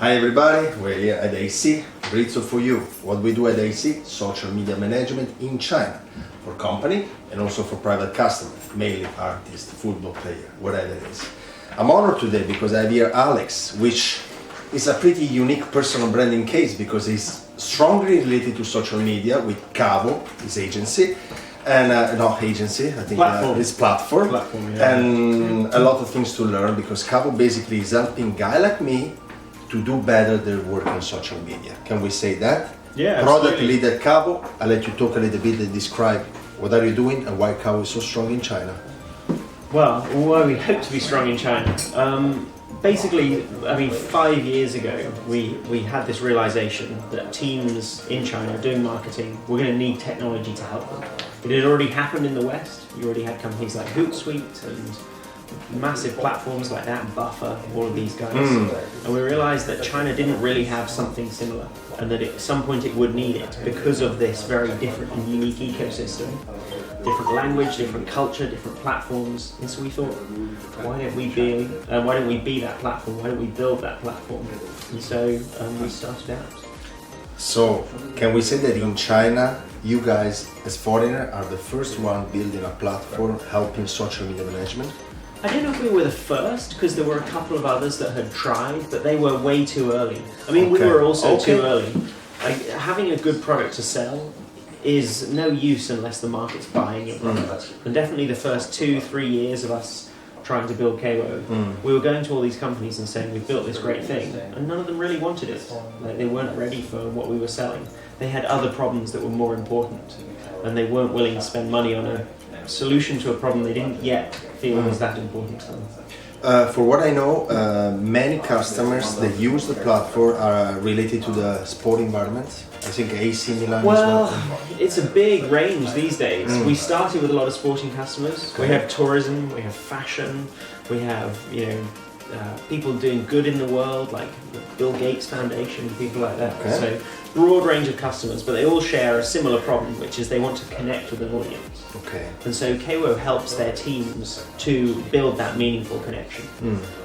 Hi everybody, we're here at AICY, Brizzo for you. What we do at AICY, social media management in China, for company and also for private customers, mainly artists, football player, whatever it is. I'm honored today because I have here Alex, which is a pretty unique personal branding case because he's strongly related to social media with Kawo, his agency, and not agency, I think his platform yeah. And a lot of things to learn because Kawo basically is helping guy like me to do better their work on social media. Can we say that? Yeah, Product absolutely. leader Kawo, I'll let you talk a little bit and describe what are you doing and why Kawo is so strong in China. Well, why we hope to be strong in China. Basically, 5 years ago, we had this realization that teams in China doing marketing were going to need technology to help them. It had already happened in the West. You already had companies like Hootsuite and massive platforms like that, Buffer, all of these guys. And we realized that China didn't really have something similar and that at some point it would need it because of this very different and unique ecosystem. Different language, different culture, different platforms. And so we thought, why don't we be that platform? Why don't we build that platform? And so we started out. So, can we say that in China, you guys as foreigner are the first one building a platform helping social media management? I don't know if we were the first, because there were a couple of others that had tried, but they were way too early. We were also too early. Having a good product to sell is no use unless the market's buying your product. And definitely the first 2-3 years of us trying to build Kawo, we were going to all these companies and saying we've built this great thing, and none of them really wanted it. They weren't ready for what we were selling. They had other problems that were more important, and they weren't willing to spend money on a solution to a problem they didn't yet feel was that important to them. For what I know, many customers that use the platform are related to the sport environment. I think AC Milan is one. It's a big range these days. We started with a lot of sporting customers. We have tourism, we have fashion, we have people doing good in the world, like the Bill Gates Foundation, people like that. So broad range of customers, but they all share a similar problem, which is they want to connect with an audience. And so Kawo helps their teams to build that meaningful connection.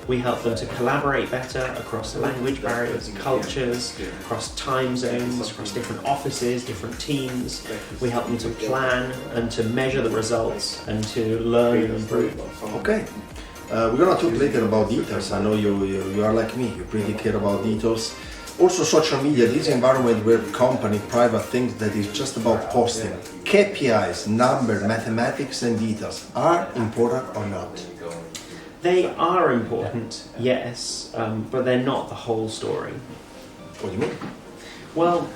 We help them to collaborate better across language barriers, cultures, across time zones, across different offices, different teams. We help them to plan and to measure the results and to learn and improve. We're gonna talk later about details. I know you are like me, you pretty care about details. Also social media, this environment where company, private things that is just about posting. KPIs, number, mathematics and details are important or not? They are important, yes, but they're not the whole story. What do you mean? Well,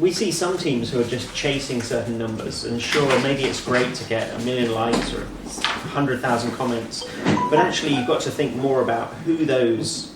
we see some teams who are just chasing certain numbers, and sure, maybe it's great to get 1 million likes or 100,000 comments, but actually you've got to think more about who those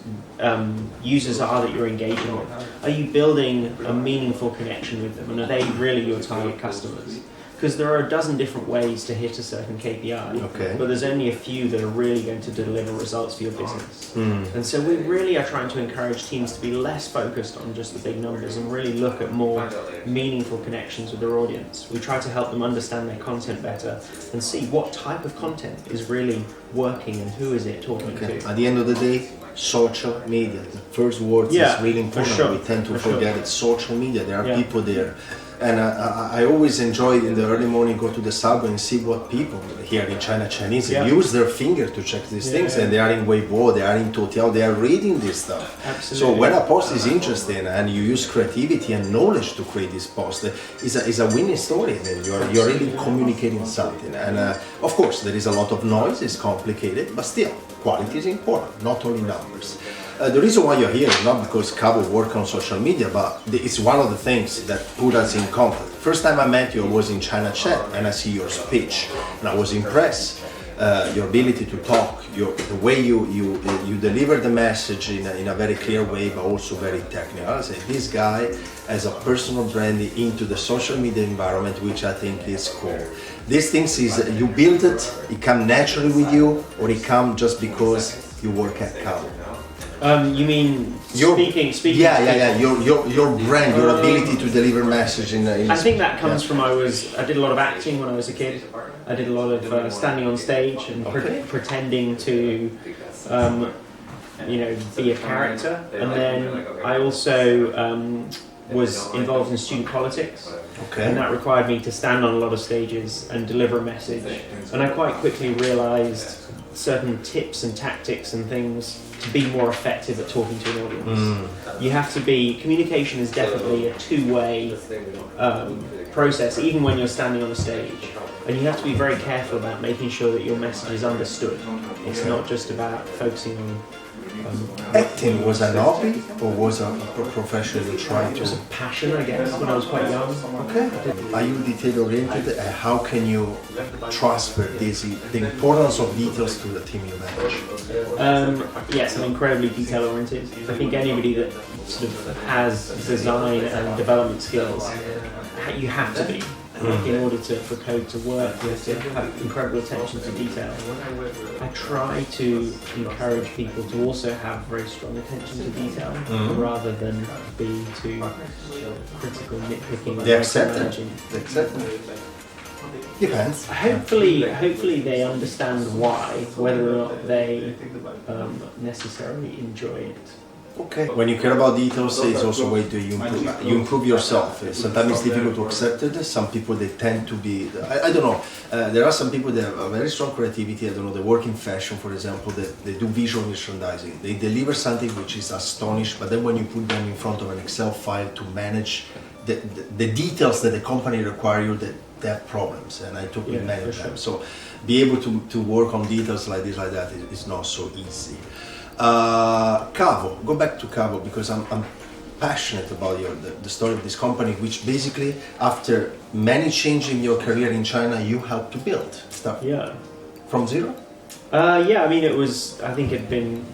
users are that you're engaging with. Are you building a meaningful connection with them, and are they really your target customers? Because there are a dozen different ways to hit a certain KPI, but there's only a few that are really going to deliver results for your business. And so we really are trying to encourage teams to be less focused on just the big numbers and really look at more meaningful connections with their audience. We try to help them understand their content better and see what type of content is really working and who is it talking to. At the end of the day, social media, the first words is really important. We tend to forget it. Social media, there are people there. And I always enjoy in the early morning go to the subway and see what people here in China, Chinese, use their finger to check these things. And they are in Weibo, they are in Toutiao, they are reading this stuff. So when a post is interesting and you use creativity and knowledge to create this post, it's a winning story. Then you're really communicating something. And of course, there is a lot of noise, it's complicated, but still, quality is important, not only numbers. The reason why you're here is not because Kawo work on social media, but it's one of the things that put us in contact. First time I met you, I was in China Chat, and I see your speech, and I was impressed. Your ability to talk, the way you deliver the message in a very clear way, but also very technical. I say this guy has a personal brand into the social media environment, which I think is cool. These things is you build it come naturally with you, or it come just because you work at Kawo. You mean speaking? Yeah. Your brand, your ability to deliver message in. I think that comes from I did a lot of acting when I was a kid. I did a lot of standing on stage and pretending to be a character. And then I also was involved in student politics, and that required me to stand on a lot of stages and deliver a message. And I quite quickly realised certain tips and tactics and things to be more effective at talking to an audience. You have to communication is definitely a two-way process, even when you're standing on a stage. And you have to be very careful about making sure that your message is understood. It's not just about focusing on... Acting was an hobby or was a profession you tried to? It was a passion, I guess, when I was quite young. Okay. Are you detail-oriented? How can you transfer the importance of details to the team you manage? Yes, I'm incredibly detail-oriented. I think anybody that sort of has design and development skills, you have to be. In order for code to work, you have to have incredible attention to detail. I try to encourage people to also have very strong attention to detail, rather than be too critical, nitpicking. They accept it. They accept it. Depends. Hopefully they understand why, whether or not they necessarily enjoy it. Okay. When you care about details, it's also a way to improve. You improve yourself. Sometimes it's difficult to accept it. Some people, they tend to be, I don't know, there are some people that have a very strong creativity. I don't know, they work in fashion, for example, they do visual merchandising. They deliver something which is astonishing, but then when you put them in front of an Excel file to manage the details that the company require you, they have problems, and I totally manage them. So be able to work on details like this, like that is not so easy. Kawo, go back to Kawo, because I'm passionate about the story of this company, which basically, after many changes in your career in China, you helped to build stuff. Yeah. From zero? Yeah, I mean, I think it had been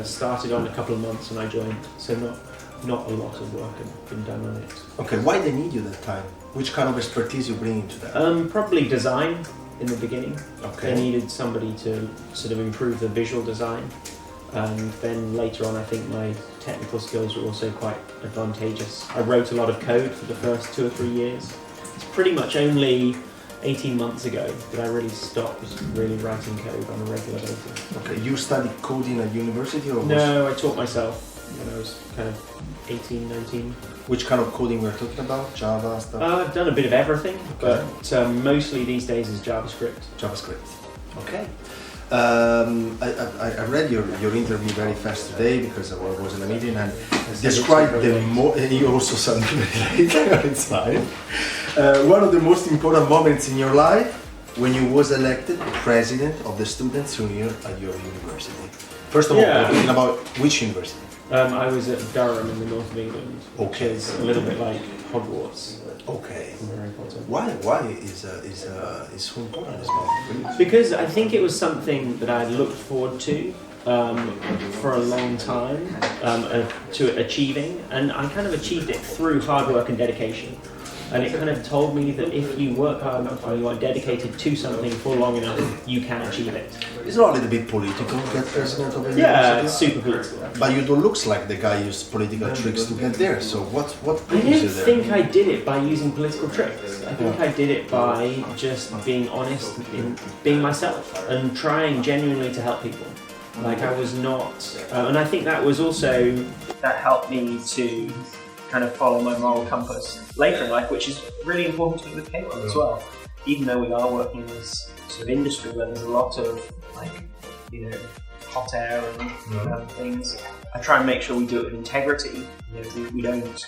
started on a couple of months when I joined, so not a lot of work had been done on it. Okay, why they need you that time? Which kind of expertise you bring into that? Probably design in the beginning. Okay. They needed somebody to sort of improve the visual design. And then later on, I think my technical skills were also quite advantageous. I wrote a lot of code for the first 2 or 3 years. It's pretty much only 18 months ago that I really stopped really writing code on a regular basis. Okay, you studied coding at university or? No, I taught myself when I was kind of 18, 19. Which kind of coding we're talking about? Java stuff? I've done a bit of everything, but mostly these days is JavaScript. JavaScript. Okay. I read your interview very fast today because I was in a meeting, and described you also sound very late. It's fine. One of the most important moments in your life when you was elected president of the Students' Union at your university. First of all, we're talking about which university? I was at Durham in the north of England, which is a little bit like Hogwarts. Okay. Very important. Why is so important as well? Because I think it was something that I looked forward to for a long time, to achieving, and I kind of achieved it through hard work and dedication. And it kind of told me that if you work hard enough and you are dedicated to something for long enough, you can achieve it. It's not a little bit political to get president of a university? Yeah, it's super political. But you don't look like the guy who used political tricks to get there, so what I don't think I did it by using political tricks. I think I did it by just being honest, in being myself, and trying genuinely to help people. Like I was not, and I think that was also, that helped me to kind of follow my moral compass later in life, which is really important to me with Kawo as well. Even though we are working in this sort of industry where there's a lot of hot air and things, I try and make sure we do it with integrity. We don't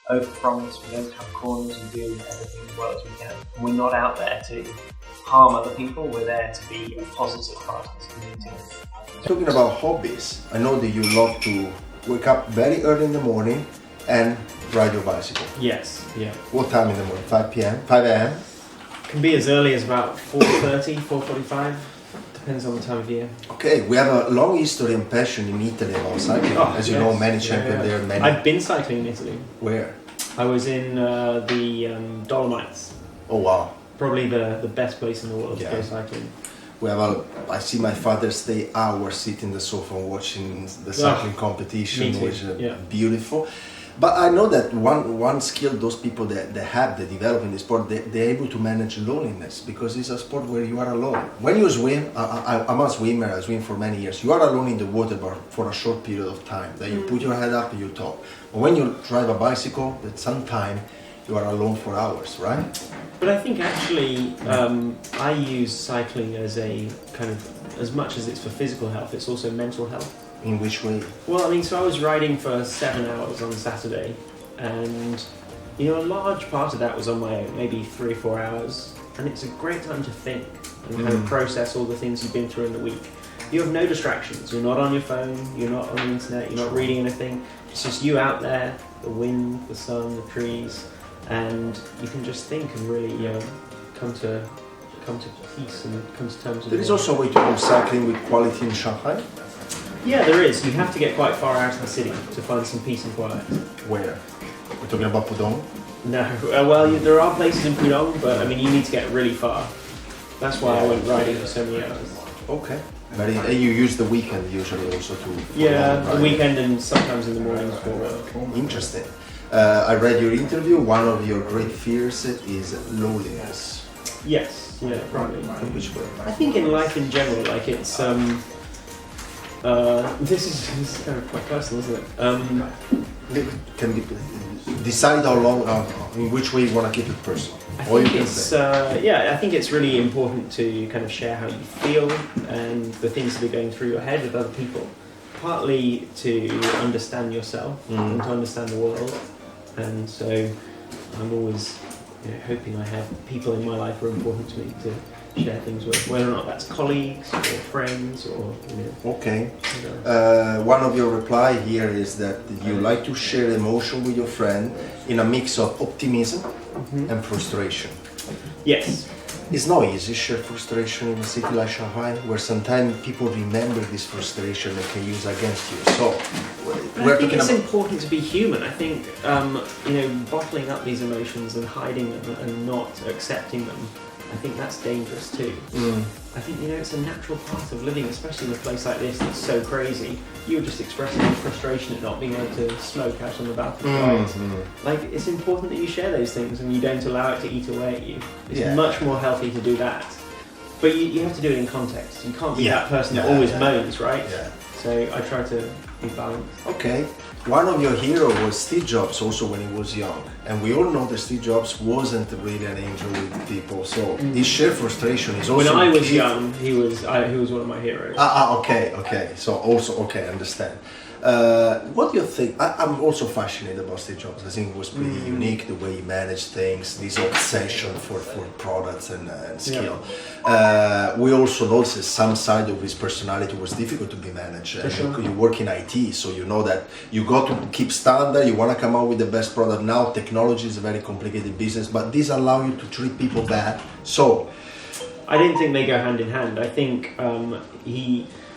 over-promise, we don't have corners, we do everything as well as we can. And we're not out there to harm other people, we're there to be a positive part of this community. Talking about hobbies, I know that you love to wake up very early in the morning and ride your bicycle. Yes, yeah. What time in the morning? 5 p.m.? 5 a.m.? Can be as early as about 4:30, 4:45. Depends on the time of year. Okay, we have a long history and passion in Italy about cycling. As you know, many champions there. Many. I've been cycling in Italy. Where? I was in the Dolomites. Oh wow. Probably the best place in the world to go cycling. We have I see my father stay hours sitting on the sofa watching the cycling competition, which is beautiful. But I know that one skill those people that develop in the sport, they're able to manage loneliness, because it's a sport where you are alone. When you swim, I'm a swimmer, I swim for many years, you are alone in the water but for a short period of time. Then you put your head up and you talk. But when you drive a bicycle, at some time you are alone for hours, right? But I think actually I use cycling as a kind of, as much as it's for physical health, it's also mental health. In which way? Well, I mean, so I was riding for 7 hours on Saturday, and you know, a large part of that was on my own, maybe 3 or 4 hours, and it's a great time to think and kind of process all the things you've been through in the week. You have no distractions, you're not on your phone, you're not on the internet, you're not reading anything, it's just you out there, the wind, the sun, the trees, and you can just think and really, you know, come to peace and come to terms with There is also a way to go cycling with quality in Shanghai? Yeah, there is. You have to get quite far out of the city to find some peace and quiet. Where? We're talking about Pudong? No, well, there are places in Pudong, but I mean, you need to get really far. That's why I went riding for so many hours. Okay. But you use the weekend usually also to... Yeah, the weekend and sometimes in the mornings for work. Interesting. I read your interview. One of your great fears is loneliness. Yes, yeah, probably. In which way? I think in life in general, like it's... this is kind of quite personal, isn't it? Can you decide how long, in which way you want to keep it personal? I think I think it's really important to kind of share how you feel and the things that are going through your head with other people. Partly to understand yourself and to understand the world, and so I'm always hoping I have people in my life who are important to me to share things with, whether or not that's colleagues or friends or Okay. One of your reply here is that you like to share emotion with your friend in a mix of optimism and frustration. Yes. It's not easy to share frustration in a city like Shanghai, where sometimes people remember this frustration and can use against you. So, I think it's important to be human. I think bottling up these emotions and hiding them and not accepting them, I think that's dangerous too. I think it's a natural part of living, especially in a place like this that's so crazy. You were just expressing your frustration at not being able to smoke out on the balcony. Like, it's important that you share those things and you don't allow it to eat away at you. It's much more healthy to do that. But you have to do it in context. You can't be that person that always moans, right? Yeah. So I try to be balanced. Okay. One of your heroes was Steve Jobs, also when he was young, and we all know that Steve Jobs wasn't really an angel with people. So his sheer frustration is also. When I was young, he was one of my heroes. Okay. So also I understand. What do you think? I'm also fascinated about Steve Jobs. I think it was pretty unique the way he managed things, this obsession for products and skill. We also noticed some side of his personality was difficult to be managed. You work in IT, so you know that you got to keep standard, you want to come out with the best product. Now technology is a very complicated business, but these allow you to treat people bad. So I didn't think they go hand in hand. I think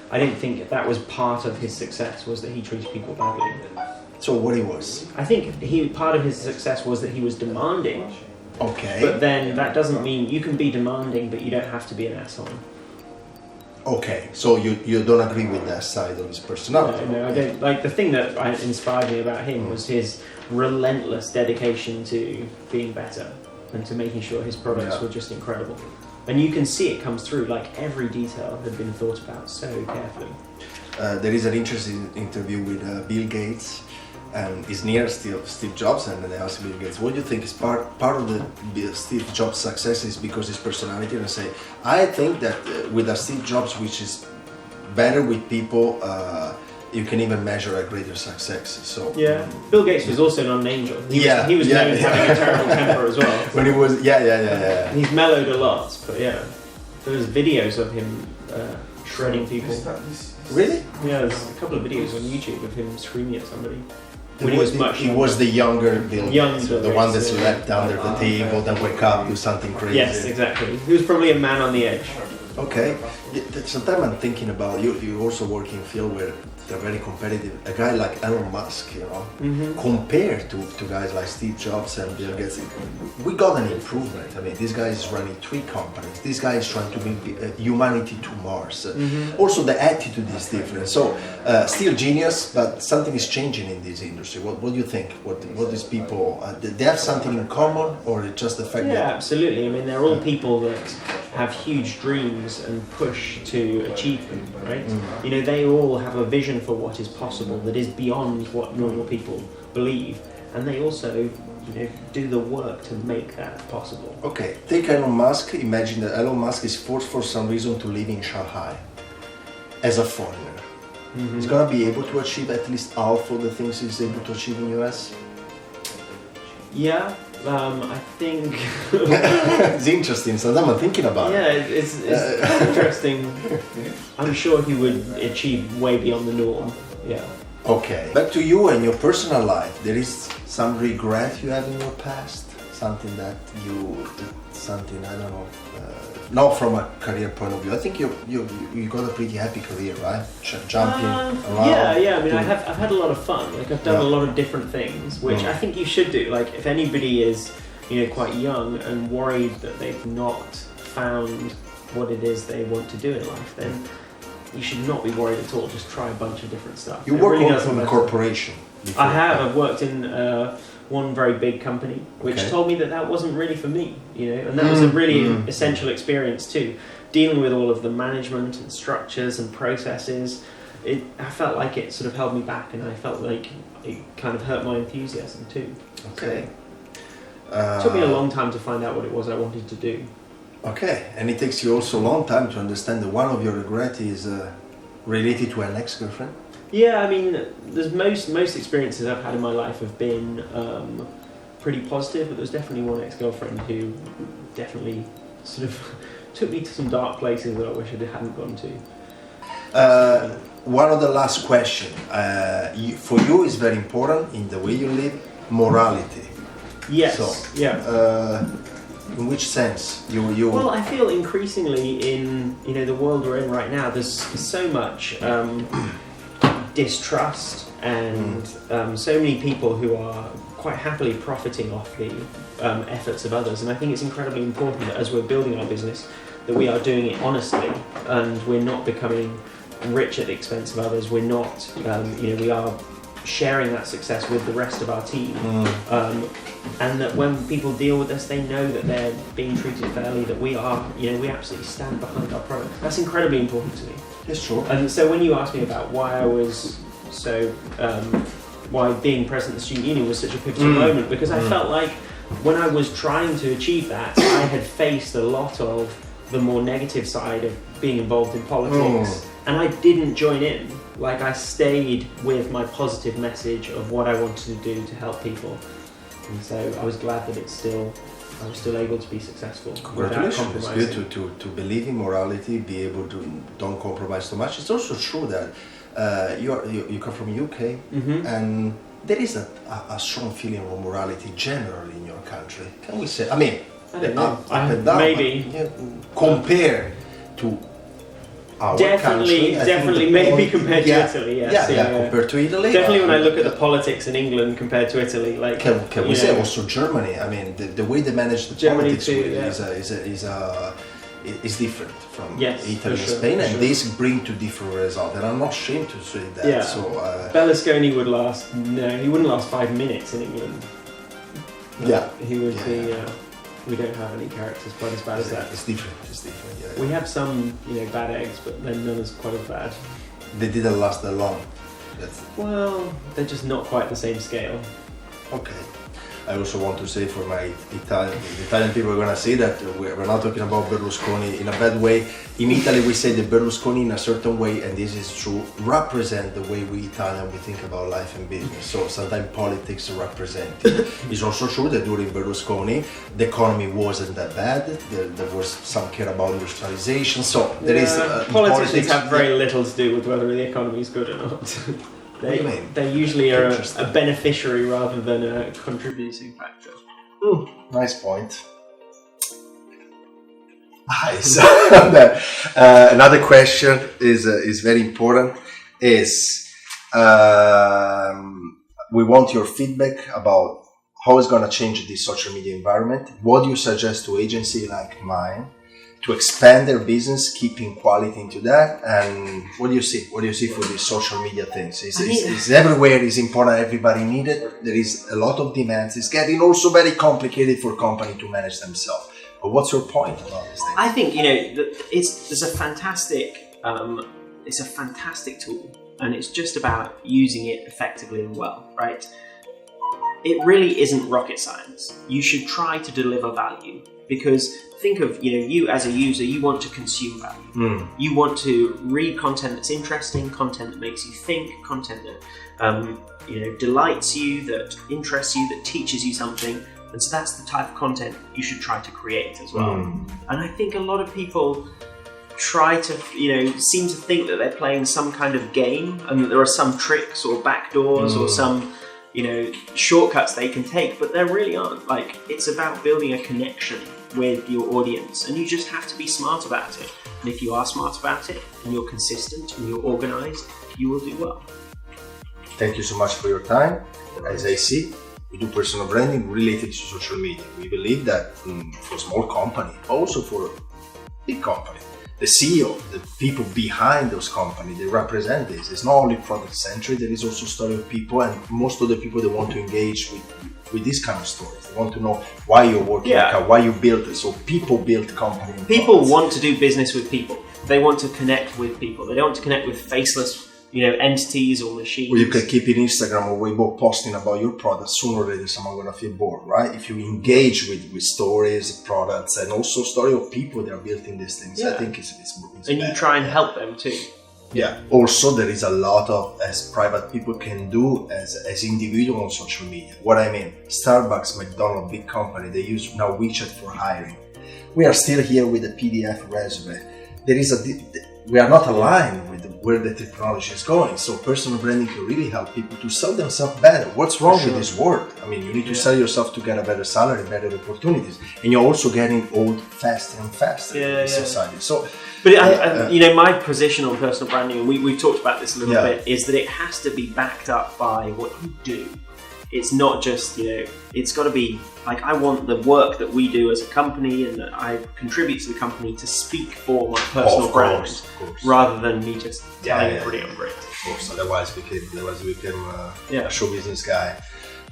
I didn't think that was part of his success, was that he treated people badly. So what he was? I think part of his success was that he was demanding. Okay. But then that doesn't mean you can be demanding, but you don't have to be an asshole. Okay, so you don't agree with that side of his personality? No, I don't. Like, the thing that inspired me about him was his relentless dedication to being better and to making sure his products were just incredible. And you can see it comes through, like every detail had been thought about so carefully. There is an interesting interview with Bill Gates, and he's near Steve Jobs, and they ask Bill Gates, what do you think is part of the Steve Jobs' success is because his personality? And I say, I think that with a Steve Jobs, which is better with people, you can even measure a greater success. So Bill Gates was also not an angel. He was known as having a terrible temper as well. When he was, He's mellowed a lot, but there's videos of him shredding people. Really? Yeah, there's a couple of videos on YouTube of him screaming at somebody. He was the younger Bill Gates, the one that slept under the table, then wake up, do something crazy. Yes, exactly. He was probably a man on the edge. Okay. Sometimes I'm thinking about you also work in a field where they're very competitive. A guy like Elon Musk, compared to guys like Steve Jobs and Bill Gates, we got an improvement. I mean, this guy is running 3 companies. This guy is trying to bring humanity to Mars. Also, the attitude is different. So, still genius, but something is changing in this industry. What do you think? What is people? They have something in common, or it's just the fact that? Yeah, absolutely. I mean, they're all people that have huge dreams and push to achieve them, right? They all have a vision for what is possible that is beyond what normal people believe, and they also do the work to make that possible. Okay, take Elon Musk. Imagine that Elon Musk is forced for some reason to live in Shanghai as a foreigner. He's gonna be able to achieve at least half of the things he's able to achieve in US? Yeah, I think... It's interesting, sometimes I'm thinking about it. Yeah, it's interesting. I'm sure he would achieve way beyond the norm, yeah. Okay, back to you and your personal life. There is some regret you have in your past? Something that I don't know, not from a career point of view. I think you got a pretty happy career, right? Jumping around. Yeah. I mean, I've had a lot of fun. Like, I've done a lot of different things, which I think you should do. Like, if anybody is, quite young and worried that they've not found what it is they want to do in life, then you should not be worried at all. Just try a bunch of different stuff. You work in a corporation before. I have. I've worked in one very big company, which told me that wasn't really for me, and that was a really essential experience too. Dealing with all of the management and structures and processes, I felt like it sort of held me back, and I felt like it kind of hurt my enthusiasm too. Okay. So, it took me a long time to find out what it was I wanted to do. Okay, and it takes you also a long time to understand that one of your regrets is related to an ex-girlfriend? Yeah, I mean, there's most experiences I've had in my life have been pretty positive, but there's definitely one ex-girlfriend who definitely sort of took me to some dark places that I wish I hadn't gone to. One of the last questions, for you is very important in the way you live, morality. Yes, so, yeah. In which sense? You Well, I feel increasingly in the world we're in right now, there's so much distrust and so many people who are quite happily profiting off the efforts of others, and I think it's incredibly important that as we're building our business that we are doing it honestly and we're not becoming rich at the expense of others. We're not we are sharing that success with the rest of our team, and that when people deal with us, they know that they're being treated fairly, that we are, we absolutely stand behind our product. That's incredibly important to me. Yes, sure. And so when you asked me about why I was so, why being present at the student union was such a pivotal moment, because I felt like when I was trying to achieve that, I had faced a lot of the more negative side of being involved in politics, and I didn't join in. Like, I stayed with my positive message of what I wanted to do to help people, and so I was glad that I was still able to be successful. Congratulations! It's good to believe in morality, be able to don't compromise too much. It's also true that you come from UK, and there is a strong feeling of morality generally in your country. Can we say? I mean, I don't know. Up and down, maybe compared to our country, definitely, maybe compared to Italy. Yes, compared to Italy. Definitely, when I look at the politics in England compared to Italy, like can we say also Germany? I mean, the way they manage the Germany politics too, is different from Italy and sure, Spain, and these bring to different results. And I'm not ashamed to say that. Yeah. So Berlusconi would last. No, he wouldn't last 5 minutes in England. He would be. We don't have any characters quite as bad as that. It's different. Yeah. We have some, bad eggs, but then none is quite as bad. They didn't last that long. Well, they're just not quite the same scale. Okay. I also want to say for my Italian people are going to say that we're not talking about Berlusconi in a bad way. In Italy we say that Berlusconi in a certain way, and this is true, represent the way we Italian we think about life and business. So sometimes politics represent it. It's also true that during Berlusconi the economy wasn't that bad. There was some care about industrialization. So there is politicians have very little to do with whether the economy is good or not. They usually are a beneficiary rather than a contributing factor. Nice point. Nice. Another question is very important. Is We want your feedback about how it's going to change this social media environment. What do you suggest to agency like mine to expand their business, keeping quality into that? And what do you see? What do you see for these social media things? It's everywhere, it's important, everybody needs it. There is a lot of demands. It's getting also very complicated for companies to manage themselves. But what's your point about this thing? I think, it's a fantastic tool, and it's just about using it effectively and well, right? It really isn't rocket science. You should try to deliver value, because think of, you as a user, you want to consume value. You want to read content that's interesting, content that makes you think, content that delights you, that interests you, that teaches you something. And so that's the type of content you should try to create as well. And I think a lot of people try to, seem to think that they're playing some kind of game, and that there are some tricks or backdoors or some shortcuts they can take, but there really aren't. Like, it's about building a connection with your audience, and you just have to be smart about it. And if you are smart about it, and you're consistent and you're organized, you will do well. Thank you so much for your time. As I see, we do personal branding related to social media. We believe that for a small company, also for a big company, the CEO, the people behind those companies, they represent this. It's not only product centric, there is also story of people, and most of the people that want to engage with this kind of stories. They want to know why you're working, why you built it. So people build company. People want to do business with people. They want to connect with people. They don't want to connect with faceless entities or machines. Or you can keep in Instagram or Weibo posting about your product. Sooner or later, someone gonna feel bored, right? If you engage with stories, products, and also story of people that are building these things, I think it's and you try and help them too. Yeah. Also, there is a lot of, as private people can do as individuals on social media. What I mean, Starbucks, McDonald's, big company, they use now WeChat for hiring. We are still here with a PDF resume. We are not aligned with where the technology is going. So personal branding can really help people to sell themselves better. What's wrong with this world? I mean, you need to sell yourself to get a better salary, better opportunities. And you're also getting old faster and faster in society. So, but my position on personal branding, and we've talked about this a little bit, is that it has to be backed up by what you do. It's not just, it's got to be like, I want the work that we do as a company and that I contribute to the company to speak for my personal brand, rather than me just telling everybody I'm great. Of course, otherwise we became a show business guy.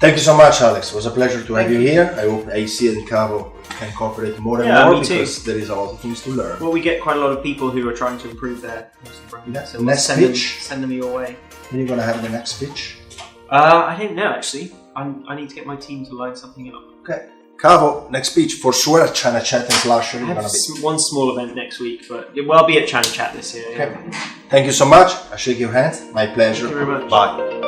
Thank you so much, Alex. It was a pleasure to have you here. I hope AC and Kawo can cooperate more and more, because there is a lot of things to learn. Well, we get quite a lot of people who are trying to improve their personal brand. Yeah. So next pitch. Send them your way. When are you going to have the next pitch? I don't know, actually. I need to get my team to line something up. Okay. Kawo, next speech for sure at China Chat and Slasher. I have one small event next week, but I'll be at China Chat this year. Okay. Thank you so much. I shake your hand. My pleasure. Thank you very much. Bye.